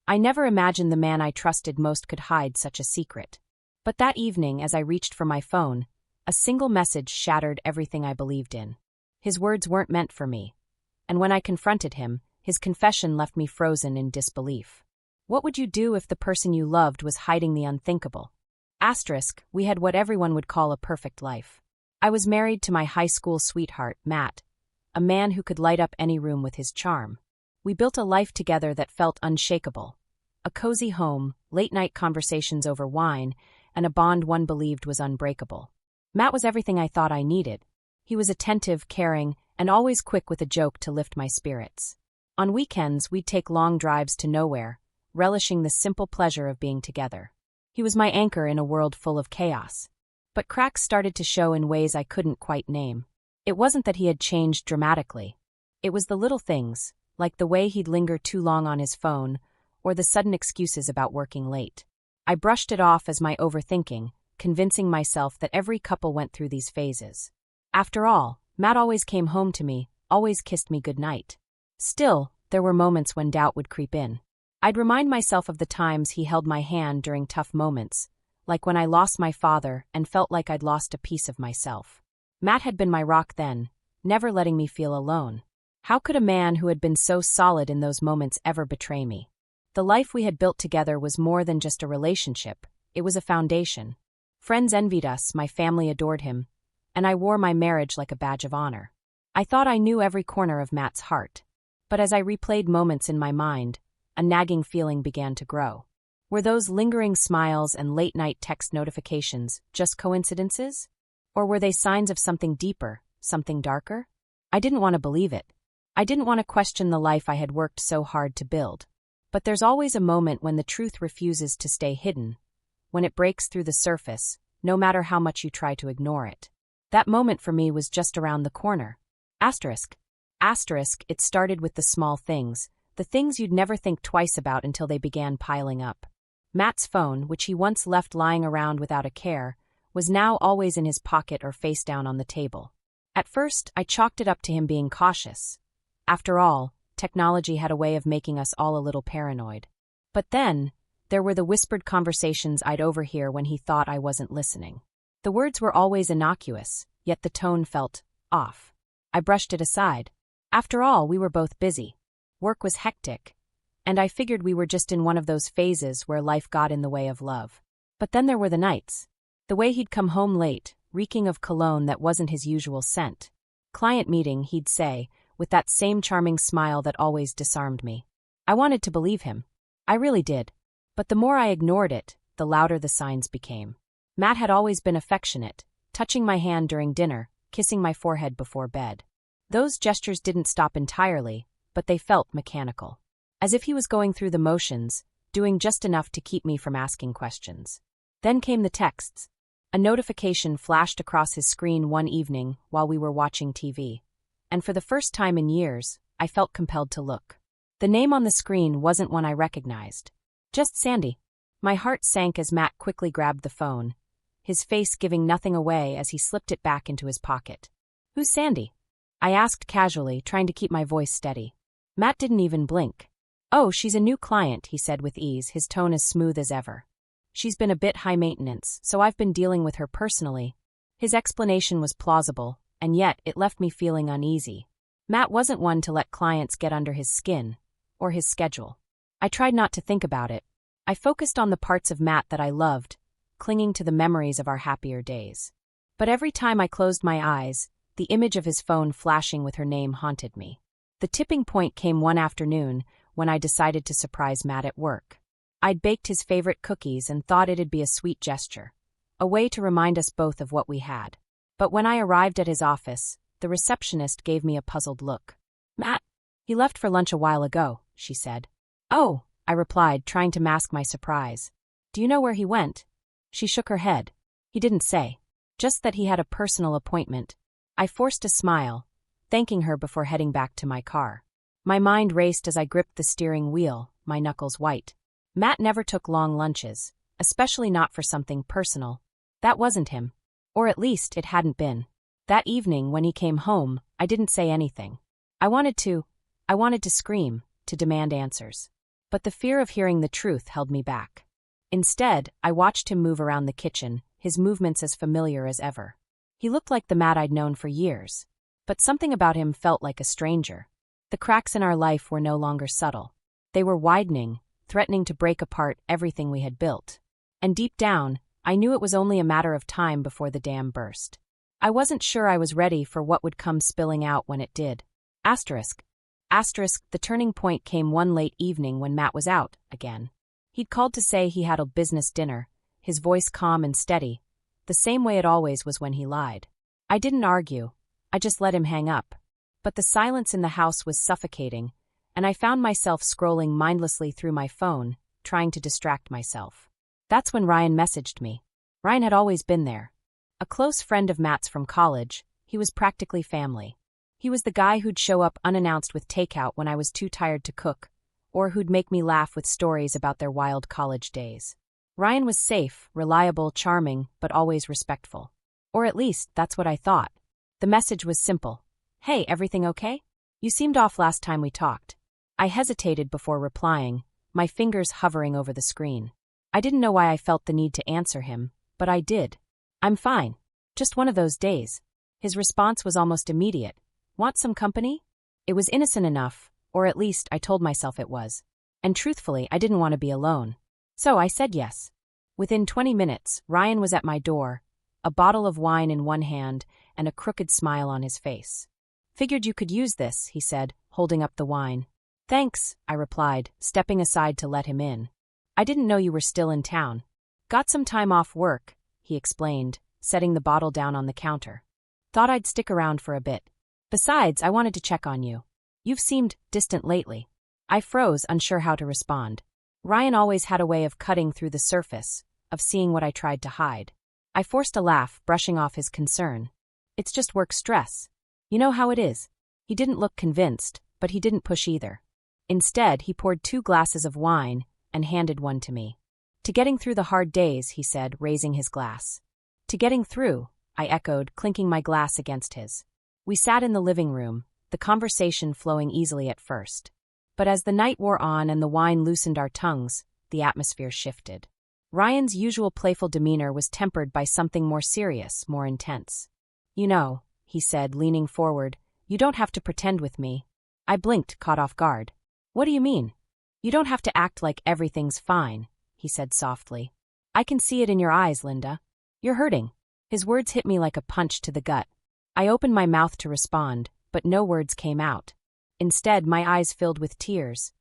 I never imagined the man I trusted most could hide such a secret. But that evening, as I reached for my phone, a single message shattered everything I believed in. His words weren't meant for me. And when I confronted him, his confession left me frozen in disbelief. What would you do if the person you loved was hiding the unthinkable? We had what everyone would call a perfect life. I was married to my high school sweetheart, Matt, a man who could light up any room with his charm. We built a life together that felt unshakable. A cozy home, late-night conversations over wine, and a bond one believed was unbreakable. Matt was everything I thought I needed. He was attentive, caring, and always quick with a joke to lift my spirits. On weekends, we'd take long drives to nowhere, relishing the simple pleasure of being together. He was my anchor in a world full of chaos. But cracks started to show in ways I couldn't quite name. It wasn't that he had changed dramatically. It was the little things, like the way he'd linger too long on his phone, or the sudden excuses about working late. I brushed it off as my overthinking, convincing myself that every couple went through these phases. After all, Matt always came home to me, always kissed me goodnight. Still, there were moments when doubt would creep in. I'd remind myself of the times he held my hand during tough moments, like when I lost my father and felt like I'd lost a piece of myself. Matt had been my rock then, never letting me feel alone. How could a man who had been so solid in those moments ever betray me? The life we had built together was more than just a relationship, it was a foundation. Friends envied us, my family adored him, and I wore my marriage like a badge of honor. I thought I knew every corner of Matt's heart. But as I replayed moments in my mind, a nagging feeling began to grow. Were those lingering smiles and late-night text notifications just coincidences? Or were they signs of something deeper, something darker? I didn't want to believe it. I didn't want to question the life I had worked so hard to build. But there's always a moment when the truth refuses to stay hidden, when it breaks through the surface, no matter how much you try to ignore it. That moment for me was just around the corner. It started with the small things, the things you'd never think twice about until they began piling up. Matt's phone, which he once left lying around without a care, was now always in his pocket or face down on the table. At first, I chalked it up to him being cautious. After all, technology had a way of making us all a little paranoid. But then, there were the whispered conversations I'd overhear when he thought I wasn't listening. The words were always innocuous, yet the tone felt off. I brushed it aside. After all, we were both busy. Work was hectic, and I figured we were just in one of those phases where life got in the way of love. But then there were the nights. The way he'd come home late, reeking of cologne that wasn't his usual scent. Client meeting, he'd say, with that same charming smile that always disarmed me. I wanted to believe him. I really did. But the more I ignored it, the louder the signs became. Matt had always been affectionate, touching my hand during dinner, kissing my forehead before bed. Those gestures didn't stop entirely, but they felt mechanical. As if he was going through the motions, doing just enough to keep me from asking questions. Then came the texts. A notification flashed across his screen one evening while we were watching TV. And for the first time in years, I felt compelled to look. The name on the screen wasn't one I recognized. Just Sandy. My heart sank as Matt quickly grabbed the phone, his face giving nothing away as he slipped it back into his pocket. "Who's Sandy?" I asked casually, trying to keep my voice steady. Matt didn't even blink. "Oh, she's a new client," he said with ease, his tone as smooth as ever. "She's been a bit high maintenance, so I've been dealing with her personally." His explanation was plausible, and yet it left me feeling uneasy. Matt wasn't one to let clients get under his skin, or his schedule. I tried not to think about it. I focused on the parts of Matt that I loved, clinging to the memories of our happier days. But every time I closed my eyes, the image of his phone flashing with her name haunted me. The tipping point came one afternoon when I decided to surprise Matt at work. I'd baked his favorite cookies and thought it'd be a sweet gesture, a way to remind us both of what we had. But when I arrived at his office, the receptionist gave me a puzzled look. "Matt, he left for lunch a while ago," she said. "Oh," I replied, trying to mask my surprise. "Do you know where he went?" She shook her head. "He didn't say. Just that he had a personal appointment." I forced a smile, thanking her before heading back to my car. My mind raced as I gripped the steering wheel, my knuckles white. Matt never took long lunches, especially not for something personal. That wasn't him. Or at least it hadn't been. That evening, when he came home, I didn't say anything. I wanted to scream, to demand answers. But the fear of hearing the truth held me back. Instead, I watched him move around the kitchen, his movements as familiar as ever. He looked like the Matt I'd known for years. But something about him felt like a stranger. The cracks in our life were no longer subtle. They were widening, threatening to break apart everything we had built. And deep down, I knew it was only a matter of time before the dam burst. I wasn't sure I was ready for what would come spilling out when it did. Asterisk. The turning point came one late evening when Matt was out, again. He'd called to say he had a business dinner, his voice calm and steady, the same way it always was when he lied. I didn't argue. I just let him hang up. But the silence in the house was suffocating, and I found myself scrolling mindlessly through my phone, trying to distract myself. That's when Ryan messaged me. Ryan had always been there. A close friend of Matt's from college, he was practically family. He was the guy who'd show up unannounced with takeout when I was too tired to cook, or who'd make me laugh with stories about their wild college days. Ryan was safe, reliable, charming, but always respectful. Or at least, that's what I thought. The message was simple. Hey, everything okay? You seemed off last time we talked. I hesitated before replying, my fingers hovering over the screen. I didn't know why I felt the need to answer him, but I did. I'm fine. Just one of those days. His response was almost immediate. Want some company? It was innocent enough, or at least I told myself it was. And truthfully, I didn't want to be alone. So I said yes. Within 20 minutes, Ryan was at my door, a bottle of wine in one hand and a crooked smile on his face. Figured you could use this, he said, holding up the wine. Thanks, I replied, stepping aside to let him in. I didn't know you were still in town. Got some time off work, he explained, setting the bottle down on the counter. Thought I'd stick around for a bit. Besides, I wanted to check on you. You've seemed distant lately. I froze, unsure how to respond. Ryan always had a way of cutting through the surface, of seeing what I tried to hide. I forced a laugh, brushing off his concern. It's just work stress. You know how it is. He didn't look convinced, but he didn't push either. Instead, he poured 2 glasses of wine and handed one to me. To getting through the hard days, he said, raising his glass. To getting through, I echoed, clinking my glass against his. We sat in the living room, the conversation flowing easily at first. But as the night wore on and the wine loosened our tongues, the atmosphere shifted. Ryan's usual playful demeanor was tempered by something more serious, more intense. You know, he said, leaning forward, you don't have to pretend with me. I blinked, caught off guard. What do you mean? You don't have to act like everything's fine, he said softly. I can see it in your eyes, Linda. You're hurting. His words hit me like a punch to the gut. I opened my mouth to respond, but no words came out. Instead, my eyes filled with tears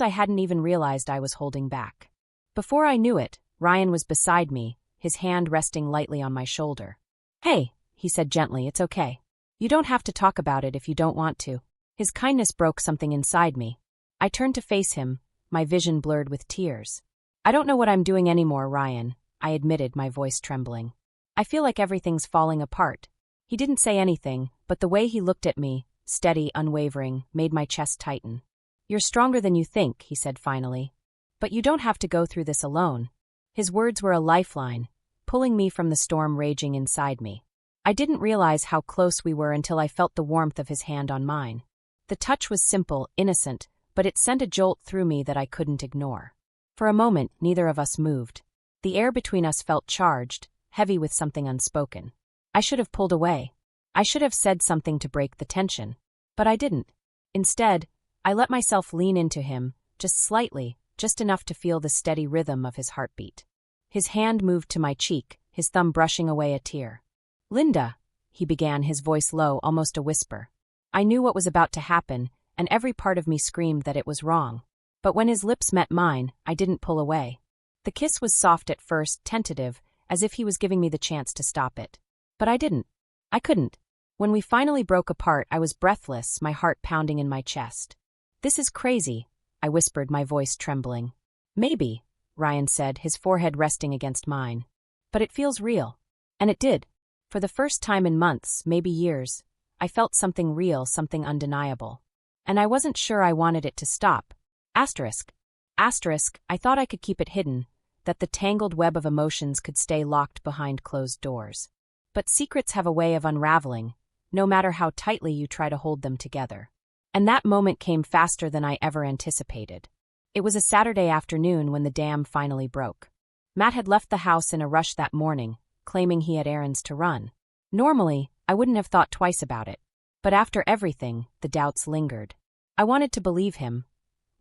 I hadn't even realized I was holding back. Before I knew it, Ryan was beside me, his hand resting lightly on my shoulder. Hey, he said gently, it's okay. You don't have to talk about it if you don't want to. His kindness broke something inside me. I turned to face him, my vision blurred with tears. I don't know what I'm doing anymore, Ryan, I admitted, my voice trembling. I feel like everything's falling apart. He didn't say anything, but the way he looked at me, steady, unwavering, made my chest tighten. You're stronger than you think, he said finally. But you don't have to go through this alone. His words were a lifeline, pulling me from the storm raging inside me. I didn't realize how close we were until I felt the warmth of his hand on mine. The touch was simple, innocent, but it sent a jolt through me that I couldn't ignore. For a moment, neither of us moved. The air between us felt charged, heavy with something unspoken. I should have pulled away. I should have said something to break the tension. But I didn't. Instead, I let myself lean into him, just slightly, just enough to feel the steady rhythm of his heartbeat. His hand moved to my cheek, his thumb brushing away a tear. Linda, he began, his voice low, almost a whisper. I knew what was about to happen, and every part of me screamed that it was wrong. But when his lips met mine, I didn't pull away. The kiss was soft at first, tentative, as if he was giving me the chance to stop it. But I didn't. I couldn't. When we finally broke apart, I was breathless, my heart pounding in my chest. This is crazy, I whispered, my voice trembling. Maybe, Ryan said, his forehead resting against mine. But it feels real. And it did. For the first time in months, maybe years, I felt something real, something undeniable. And I wasn't sure I wanted it to stop. Asterisk, I thought I could keep it hidden, that the tangled web of emotions could stay locked behind closed doors. But secrets have a way of unraveling, no matter how tightly you try to hold them together. And that moment came faster than I ever anticipated. It was a Saturday afternoon when the dam finally broke. Matt had left the house in a rush that morning, claiming he had errands to run. Normally, I wouldn't have thought twice about it. But after everything, the doubts lingered. I wanted to believe him,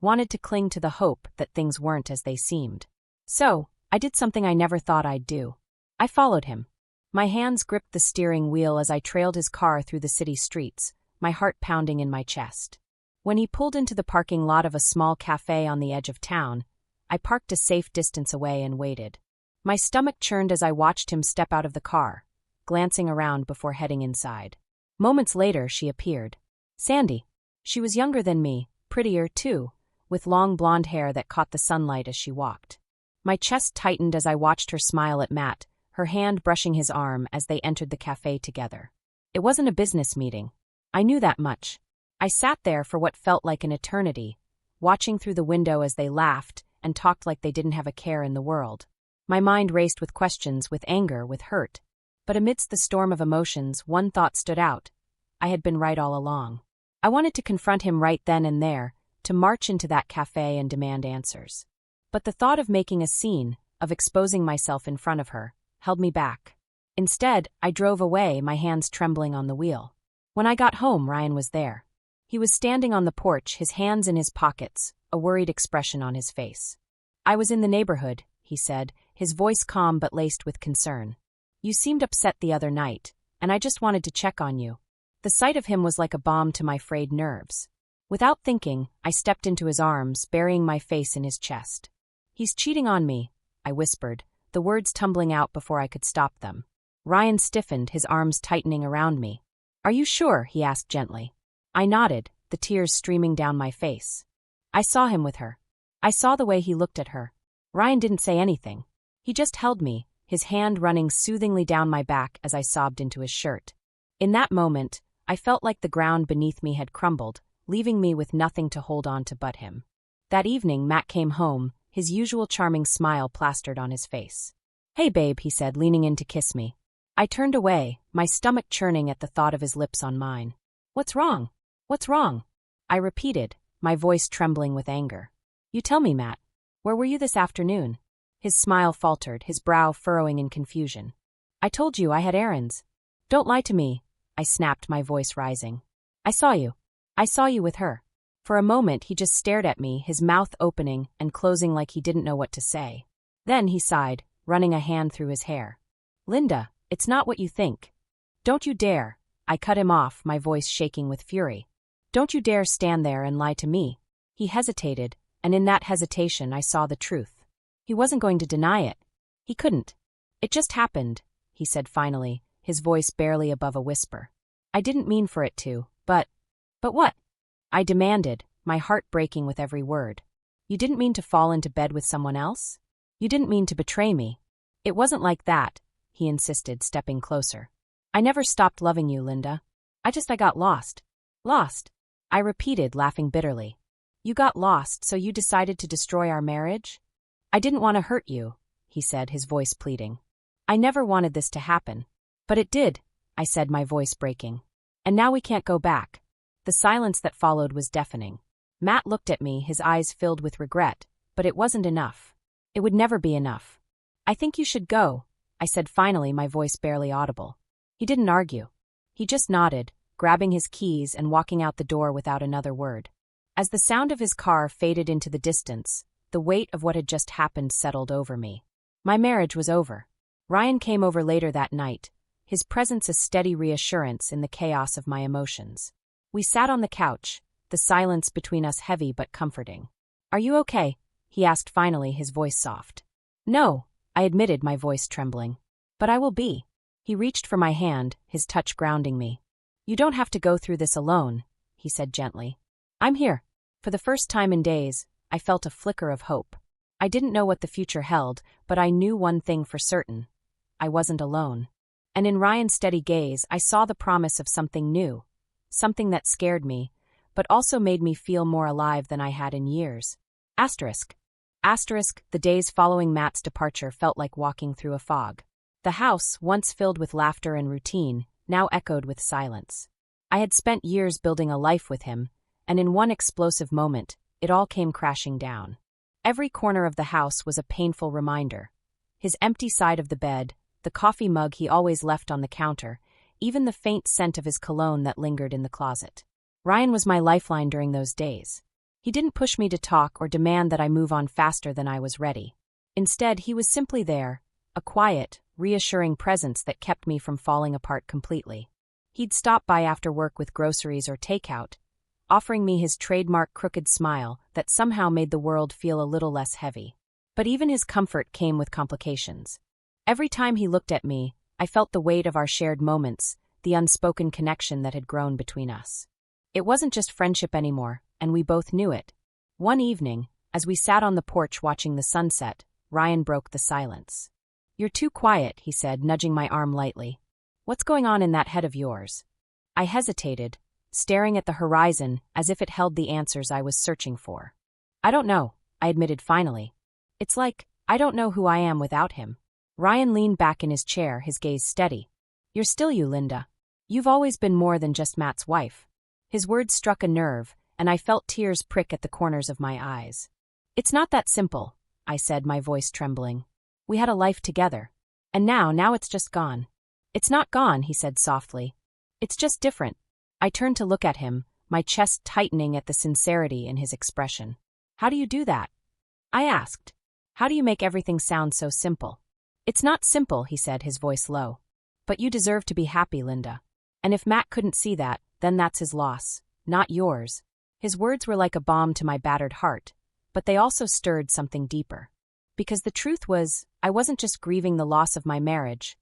wanted to cling to the hope that things weren't as they seemed. So, I did something I never thought I'd do. I followed him. My hands gripped the steering wheel as I trailed his car through the city streets, my heart pounding in my chest. When he pulled into the parking lot of a small cafe on the edge of town, I parked a safe distance away and waited. My stomach churned as I watched him step out of the car, glancing around before heading inside. Moments later, she appeared. Sandy. She was younger than me, prettier too, with long blonde hair that caught the sunlight as she walked. My chest tightened as I watched her smile at Matt, her hand brushing his arm as they entered the cafe together. It wasn't a business meeting. I knew that much. I sat there for what felt like an eternity, watching through the window as they laughed and talked like they didn't have a care in the world. My mind raced with questions, with anger, with hurt. But amidst the storm of emotions, one thought stood out. I had been right all along. I wanted to confront him right then and there, to march into that cafe and demand answers. But the thought of making a scene, of exposing myself in front of her, held me back. Instead, I drove away, my hands trembling on the wheel. When I got home, Ryan was there. He was standing on the porch, his hands in his pockets, a worried expression on his face. I was in the neighborhood, he said, his voice calm but laced with concern. You seemed upset the other night, and I just wanted to check on you. The sight of him was like a balm to my frayed nerves. Without thinking, I stepped into his arms, burying my face in his chest. He's cheating on me, I whispered, the words tumbling out before I could stop them. Ryan stiffened, his arms tightening around me. Are you sure? He asked gently. I nodded, the tears streaming down my face. I saw him with her. I saw the way he looked at her. Ryan didn't say anything. He just held me, his hand running soothingly down my back as I sobbed into his shirt. In that moment, I felt like the ground beneath me had crumbled, leaving me with nothing to hold on to but him. That evening, Matt came home, his usual charming smile plastered on his face. Hey babe, he said, leaning in to kiss me. I turned away, my stomach churning at the thought of his lips on mine. What's wrong? What's wrong? I repeated, my voice trembling with anger. You tell me, Matt. Where were you this afternoon? His smile faltered, his brow furrowing in confusion. I told you I had errands. Don't lie to me, I snapped, my voice rising. I saw you. I saw you with her. For a moment he just stared at me, his mouth opening and closing like he didn't know what to say. Then he sighed, running a hand through his hair. Linda, it's not what you think. Don't you dare. I cut him off, my voice shaking with fury. Don't you dare stand there and lie to me. He hesitated, and in that hesitation I saw the truth. He wasn't going to deny it. He couldn't. It just happened, he said finally, his voice barely above a whisper. I didn't mean for it to, but what? I demanded, my heart breaking with every word. You didn't mean to fall into bed with someone else? You didn't mean to betray me. It wasn't like that, he insisted, stepping closer. I never stopped loving you, Linda. I got lost. Lost? I repeated, laughing bitterly. You got lost, so you decided to destroy our marriage? I didn't want to hurt you, he said, his voice pleading. I never wanted this to happen. But it did, I said, my voice breaking. And now we can't go back. The silence that followed was deafening. Matt looked at me, his eyes filled with regret, but it wasn't enough. It would never be enough. I think you should go, I said finally, my voice barely audible. He didn't argue. He just nodded, grabbing his keys and walking out the door without another word. As the sound of his car faded into the distance, the weight of what had just happened settled over me. My marriage was over. Ryan came over later that night, his presence a steady reassurance in the chaos of my emotions. We sat on the couch, the silence between us heavy but comforting. Are you okay? He asked finally, his voice soft. No, I admitted, my voice trembling. But I will be. He reached for my hand, his touch grounding me. You don't have to go through this alone, he said gently. I'm here. For the first time in days, I felt a flicker of hope. I didn't know what the future held, but I knew one thing for certain. I wasn't alone. And in Ryan's steady gaze, I saw the promise of something new. Something that scared me, but also made me feel more alive than I had in years. Asterisk. The days following Matt's departure felt like walking through a fog. The house, once filled with laughter and routine, now echoed with silence. I had spent years building a life with him, and in one explosive moment, it all came crashing down. Every corner of the house was a painful reminder. His empty side of the bed, the coffee mug he always left on the counter, even the faint scent of his cologne that lingered in the closet. Ryan was my lifeline during those days. He didn't push me to talk or demand that I move on faster than I was ready. Instead, he was simply there, a quiet, reassuring presence that kept me from falling apart completely. He'd stop by after work with groceries or takeout, offering me his trademark crooked smile that somehow made the world feel a little less heavy. But even his comfort came with complications. Every time he looked at me, I felt the weight of our shared moments, the unspoken connection that had grown between us. It wasn't just friendship anymore, and we both knew it. One evening, as we sat on the porch watching the sunset, Ryan broke the silence. "You're too quiet," he said, nudging my arm lightly. "What's going on in that head of yours?" I hesitated, staring at the horizon as if it held the answers I was searching for. "I don't know," I admitted finally. "It's like, I don't know who I am without him." Ryan leaned back in his chair, his gaze steady. "You're still you, Linda. You've always been more than just Matt's wife." His words struck a nerve, and I felt tears prick at the corners of my eyes. "It's not that simple," I said, my voice trembling. "We had a life together. And now it's just gone." "It's not gone," he said softly. "It's just different." I turned to look at him, my chest tightening at the sincerity in his expression. "How do you do that?" I asked. "How do you make everything sound so simple?" "It's not simple," he said, his voice low. "But you deserve to be happy, Linda. And if Matt couldn't see that, then that's his loss, not yours." His words were like a balm to my battered heart, but they also stirred something deeper. Because the truth was, I wasn't just grieving the loss of my marriage.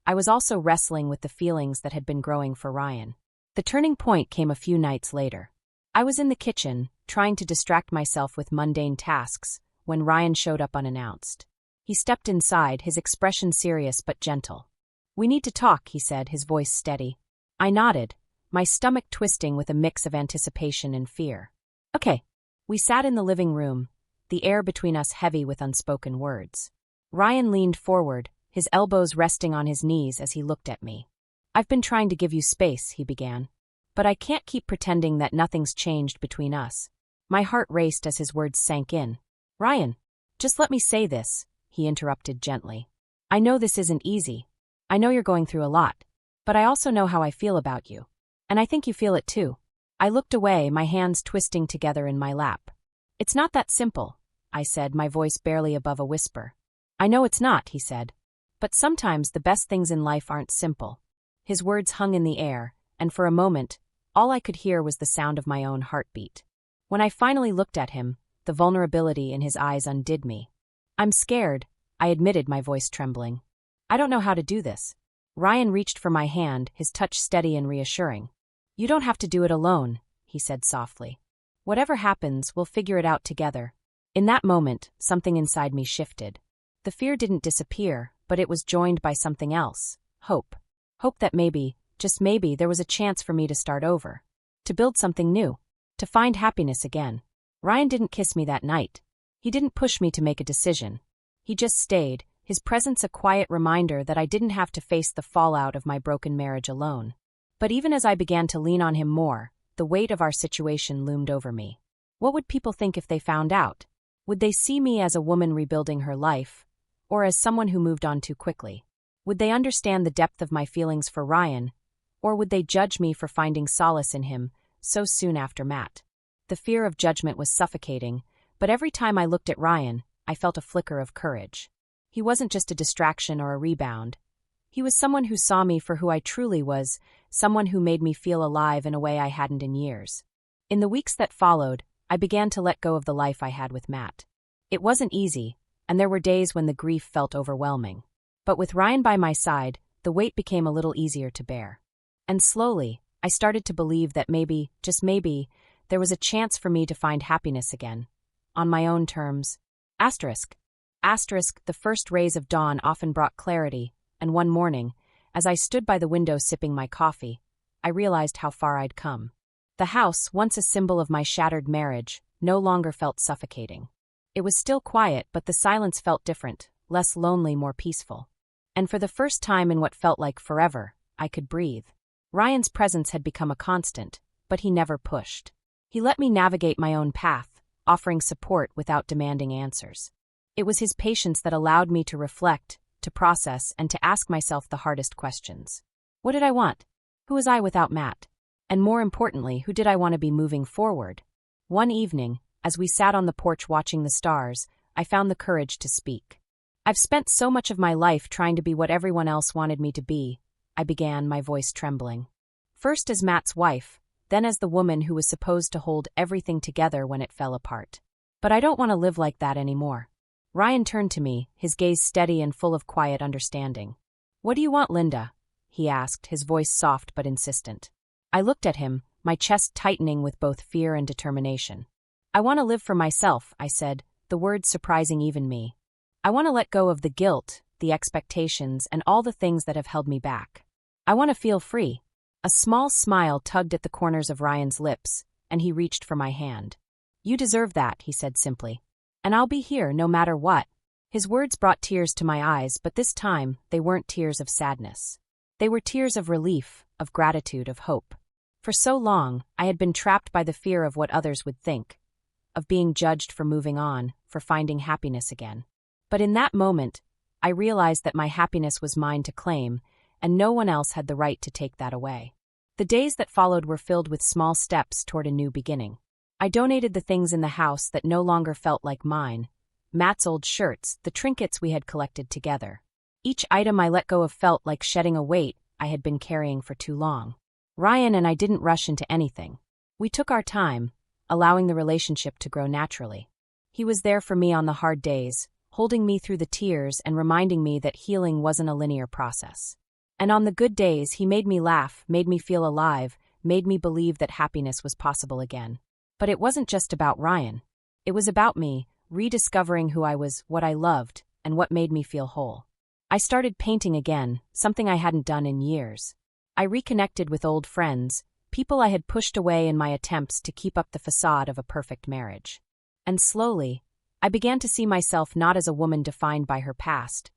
I was also wrestling with the feelings that had been growing for Ryan. The turning point came a few nights later. I was in the kitchen, trying to distract myself with mundane tasks, when Ryan showed up unannounced. He stepped inside, his expression serious but gentle. "We need to talk," he said, his voice steady. I nodded, my stomach twisting with a mix of anticipation and fear. "Okay." We sat in the living room, the air between us heavy with unspoken words. Ryan leaned forward, his elbows resting on his knees as he looked at me. "I've been trying to give you space," he began. "But I can't keep pretending that nothing's changed between us." My heart raced as his words sank in. "Ryan, just let me say this," he interrupted gently. "I know this isn't easy. I know you're going through a lot. But I also know how I feel about you. And I think you feel it too." I looked away, my hands twisting together in my lap. "It's not that simple," I said, my voice barely above a whisper. "I know it's not," he said. "But sometimes the best things in life aren't simple." His words hung in the air, and for a moment, all I could hear was the sound of my own heartbeat. When I finally looked at him, the vulnerability in his eyes undid me. "I'm scared," I admitted, my voice trembling. "I don't know how to do this." Ryan reached for my hand, his touch steady and reassuring. "You don't have to do it alone," he said softly. "Whatever happens, we'll figure it out together." In that moment, something inside me shifted. The fear didn't disappear, but it was joined by something else. Hope. Hope that maybe, just maybe, there was a chance for me to start over. To build something new. To find happiness again. Ryan didn't kiss me that night. He didn't push me to make a decision. He just stayed, his presence a quiet reminder that I didn't have to face the fallout of my broken marriage alone. But even as I began to lean on him more, the weight of our situation loomed over me. What would people think if they found out? Would they see me as a woman rebuilding her life, or as someone who moved on too quickly? Would they understand the depth of my feelings for Ryan, or would they judge me for finding solace in him so soon after Matt? The fear of judgment was suffocating, but every time I looked at Ryan, I felt a flicker of courage. He wasn't just a distraction or a rebound. He was someone who saw me for who I truly was, someone who made me feel alive in a way I hadn't in years. In the weeks that followed, I began to let go of the life I had with Matt. It wasn't easy, and there were days when the grief felt overwhelming. But with Ryan by my side, the weight became a little easier to bear. And slowly, I started to believe that maybe, just maybe, there was a chance for me to find happiness again. On my own terms. Asterisk. The first rays of dawn often brought clarity, and one morning, as I stood by the window sipping my coffee, I realized how far I'd come. The house, once a symbol of my shattered marriage, no longer felt suffocating. It was still quiet, but the silence felt different, less lonely, more peaceful. And for the first time in what felt like forever, I could breathe. Ryan's presence had become a constant, but he never pushed. He let me navigate my own path, offering support without demanding answers. It was his patience that allowed me to reflect, to process, and to ask myself the hardest questions. What did I want? Who was I without Matt? And more importantly, who did I want to be moving forward? One evening, as we sat on the porch watching the stars, I found the courage to speak. I've spent so much of my life trying to be what everyone else wanted me to be, I began, my voice trembling. First as Matt's wife, then as the woman who was supposed to hold everything together when it fell apart. But I don't want to live like that anymore. Ryan turned to me, his gaze steady and full of quiet understanding. What do you want, Linda? He asked, his voice soft but insistent. I looked at him, my chest tightening with both fear and determination. I want to live for myself, I said, the words surprising even me. I want to let go of the guilt, the expectations, and all the things that have held me back. I want to feel free. A small smile tugged at the corners of Ryan's lips, and he reached for my hand. You deserve that, he said simply. And I'll be here no matter what. His words brought tears to my eyes, but this time they weren't tears of sadness. They were tears of relief, of gratitude, of hope. For so long, I had been trapped by the fear of what others would think, of being judged for moving on, for finding happiness again. But in that moment, I realized that my happiness was mine to claim, and no one else had the right to take that away. The days that followed were filled with small steps toward a new beginning. I donated the things in the house that no longer felt like mine, Matt's old shirts, the trinkets we had collected together. Each item I let go of felt like shedding a weight I had been carrying for too long. Ryan and I didn't rush into anything. We took our time, allowing the relationship to grow naturally. He was there for me on the hard days, holding me through the tears and reminding me that healing wasn't a linear process. And on the good days, he made me laugh, made me feel alive, made me believe that happiness was possible again. But it wasn't just about Ryan. It was about me, rediscovering who I was, what I loved, and what made me feel whole. I started painting again, something I hadn't done in years. I reconnected with old friends, people I had pushed away in my attempts to keep up the facade of a perfect marriage. And slowly, I began to see myself not as a woman defined by her past,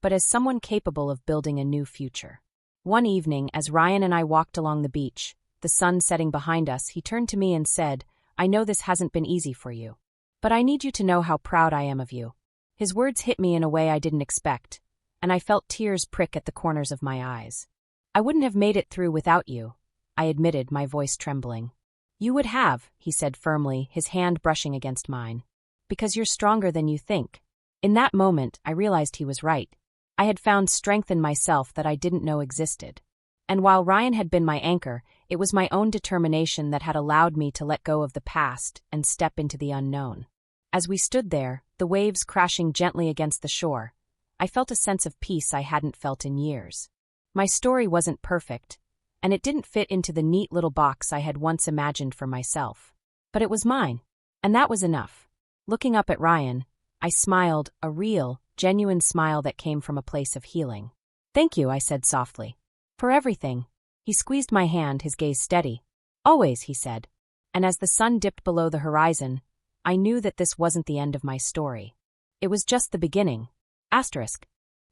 but as someone capable of building a new future. One evening, as Ryan and I walked along the beach, the sun setting behind us, he turned to me and said, I know this hasn't been easy for you, but I need you to know how proud I am of you. His words hit me in a way I didn't expect, and I felt tears prick at the corners of my eyes. I wouldn't have made it through without you, I admitted, my voice trembling. You would have, he said firmly, his hand brushing against mine. Because you're stronger than you think. In that moment, I realized he was right. I had found strength in myself that I didn't know existed. And while Ryan had been my anchor, it was my own determination that had allowed me to let go of the past and step into the unknown. As we stood there, the waves crashing gently against the shore, I felt a sense of peace I hadn't felt in years. My story wasn't perfect, and it didn't fit into the neat little box I had once imagined for myself. But it was mine, and that was enough. Looking up at Ryan, I smiled, a real, genuine smile that came from a place of healing. Thank you, I said softly. For everything. He squeezed my hand, his gaze steady. Always, he said. And as the sun dipped below the horizon, I knew that this wasn't the end of my story. It was just the beginning. Asterisk.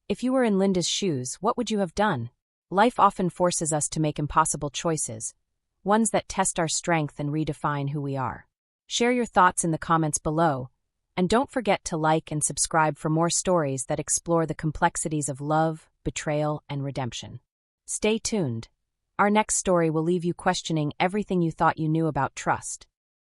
If you were in Linda's shoes, what would you have done? Life often forces us to make impossible choices, ones that test our strength and redefine who we are. Share your thoughts in the comments below, and don't forget to like and subscribe for more stories that explore the complexities of love, betrayal, and redemption. Stay tuned. Our next story will leave you questioning everything you thought you knew about trust.